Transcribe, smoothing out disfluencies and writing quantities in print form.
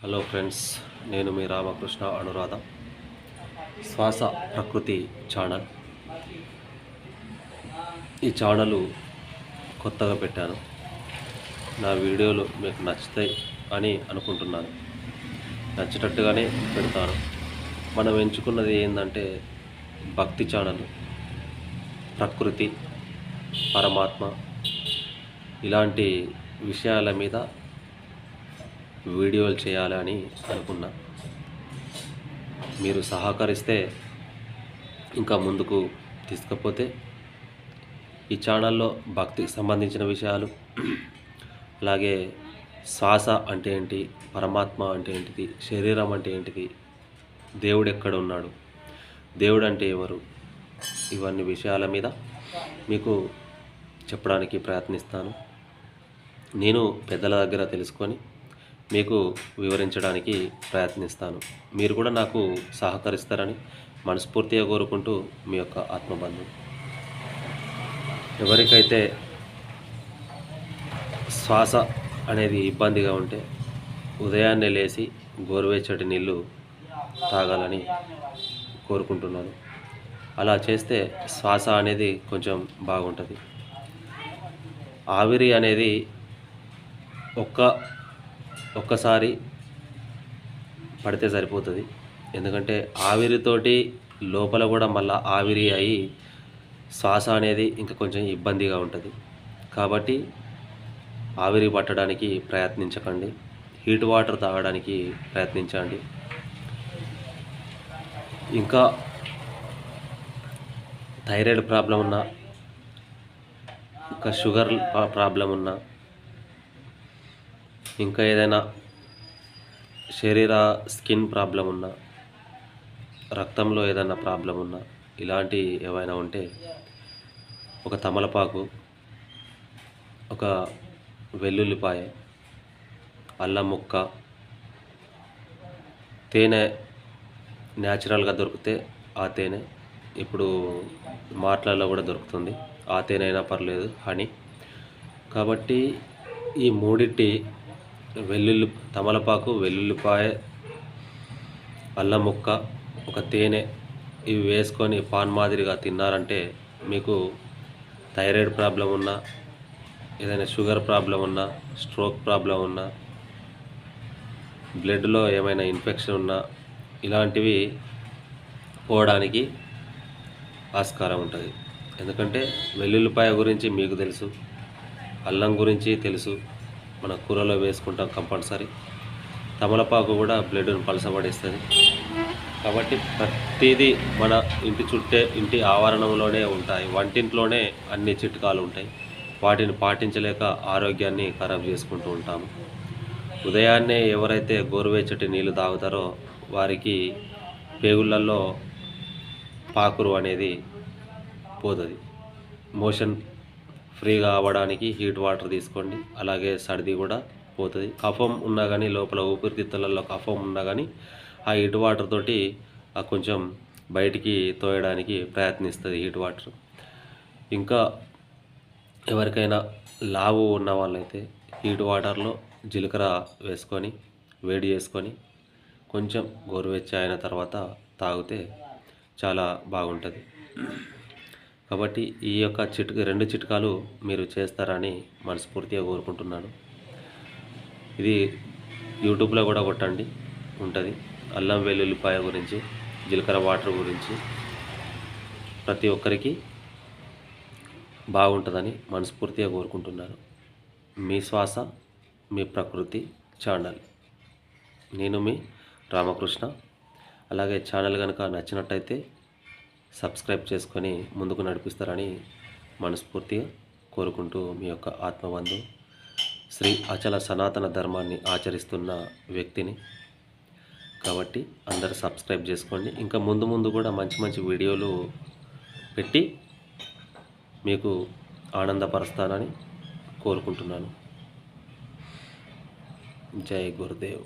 Hello friends, నేను మీ రామకృష్ణ అనురాధ. శ్వాస ప్రకృతి ఛానల్. ఈ ఛానల్ కొత్తగా పెట్టాను. నా వీడియోలు మీకు నచ్చుతాయి అని అనుకుంటున్నాను. నచ్చేటట్టుగానే పెడతాను. మనం ఎంచుకున్నది ఏంటంటే భక్తి ఛానల్, ప్రకృతి, పరమాత్మ ఇలాంటి విషయాల మీద వీడియోలు చేయాలని అనుకున్నా. మీరు సహకరిస్తే ఇంకా ముందుకు తీసుకపోతే ఈ ఛానల్లో భక్తికి సంబంధించిన విషయాలు, అలాగే శ్వాస అంటే ఏంటి, పరమాత్మ అంటే ఏంటిది, శరీరం అంటే ఏంటిది, దేవుడు ఎక్కడ ఉన్నాడు, దేవుడు అంటే ఎవరు, ఇవన్నీ విషయాల మీద మీకు చెప్పడానికి ప్రయత్నిస్తాను. నేను పెద్దల దగ్గర తెలుసుకొని మీకు వివరించడానికి ప్రయత్నిస్తాను. మీరు కూడా నాకు సహకరిస్తారని మనస్ఫూర్తిగా కోరుకుంటూ మీ యొక్క ఆత్మబంధు. ఎవరికైతే శ్వాస అనేది ఇబ్బందిగా ఉంటే ఉదయాన్నే లేచి గోరువెచ్చటి నీళ్ళు తాగాలని కోరుకుంటున్నాను. అలా చేస్తే శ్వాస అనేది కొంచెం బాగుంటుంది. ఆవిరి అనేది ఒక్కసారి పడితే సరిపోతుంది. ఎందుకంటే ఆవిరితోటి లోపల కూడా మళ్ళీ ఆవిరి అయి శ్వాస అనేది ఇంకా కొంచెం ఇబ్బందిగా ఉంటుంది. కాబట్టి ఆవిరి పట్టడానికి ప్రయత్నించకండి. హీట్ వాటర్ తాగడానికి ప్రయత్నించండి. ఇంకా థైరాయిడ్ ప్రాబ్లం ఉన్నా, ఇంకా షుగర్ ప్రాబ్లం ఉన్నా, ఇంకా ఏదైనా స్కిన్ ప్రాబ్లం ఉన్నా, రక్తంలో ఏదైనా ప్రాబ్లం ఉన్నా, ఇలాంటి ఏవైనా ఉంటే ఒక తమలపాకు, ఒక వెల్లుల్లిపాయ, అల్లం ముక్క, తేనె న్యాచురల్గా దొరికితే ఆ తేనె, ఇప్పుడు మార్ట్లలో కూడా దొరుకుతుంది, ఆ తేనె అయినా పర్లేదు, హనీ. కాబట్టి ఈ మూడిటి తమలపాకు, వెల్లుల్లిపాయ, అల్లం ముక్క, ఒక తేనె, ఇవి వేసుకొని పాన్ మాదిరిగా తిన్నారంటే మీకు థైరాయిడ్ ప్రాబ్లం ఉన్నా, ఏదైనా షుగర్ ప్రాబ్లం ఉన్నా, స్ట్రోక్ ప్రాబ్లం ఉన్నా, బ్లడ్లో ఏమైనా ఇన్ఫెక్షన్ ఉన్నా, ఇలాంటివి పోవడానికి ఆస్కారం ఉంటుంది. ఎందుకంటే వెల్లుల్లిపాయ గురించి మీకు తెలుసు, అల్లం గురించి తెలుసు, మన కూరలో వేసుకుంటాం కంపల్సరీ. తమలపాకు కూడా బ్లడ్ను పలసబడిస్తుంది. కాబట్టి ప్రతిదీ మన ఇంటి ఆవరణంలోనే ఉంటాయి. వంటింట్లోనే అన్ని చిట్కాలు ఉంటాయి. వాటిని పాటించలేక ఆరోగ్యాన్ని ఖరాబ్ చేసుకుంటూ ఉంటాము. ఉదయాన్నే ఎవరైతే గోరువెచ్చటి నీళ్ళు తాగుతారో వారికి పేగుళ్ళల్లో పాకురు అనేది పోతుంది. మోషన్ ఫ్రీగా అవ్వడానికి హీట్ వాటర్ తీసుకోండి. అలాగే సర్ది కూడా పోతుంది. కఫం ఉన్నా కానీ, లోపల ఊపిరితిత్తులలో కఫం ఉన్నా కానీ ఆ హీట్ వాటర్ తోటి కొంచెం బయటికి తోయడానికి ప్రయత్నిస్తుంది హీట్ వాటర్. ఇంకా ఎవరికైనా లావు ఉన్న వాళ్ళైతే హీట్ వాటర్లో జీలకర్ర వేసుకొని వేడి చేసుకొని కొంచెం గోరువెచ్చ అయిన తర్వాత తాగితే చాలా బాగుంటుంది. కాబట్టి ఈ యొక్క రెండు చిట్కాలు మీరు చేస్తారని మనస్ఫూర్తిగా కోరుకుంటున్నాను. ఇది యూట్యూబ్లో కూడా కొట్టండి, ఉంటుంది. అల్లం వెల్లుల్లిపాయ గురించి, జీలకర్ర వాటర్ గురించి ప్రతి ఒక్కరికి బాగుంటుందని మనస్ఫూర్తిగా కోరుకుంటున్నాను. మీ శ్వాస, మీ ప్రకృతి ఛానల్. నేను మీ రామకృష్ణ. అలాగే ఛానల్ కనుక నచ్చినట్టయితే సబ్స్క్రైబ్ చేసుకొని ముందుకు నడిపిస్తారని మనస్ఫూర్తిగా కోరుకుంటూ మీ యొక్క ఆత్మబంధు, శ్రీ అచల సనాతన ధర్మాన్ని ఆచరిస్తున్న వ్యక్తిని. కాబట్టి అందరూ సబ్స్క్రైబ్ చేసుకోండి. ఇంకా ముందు కూడా మంచి మంచి వీడియోలు పెట్టి మీకు ఆనందపరుస్తానని కోరుకుంటున్నాను. జై గురుదేవ్.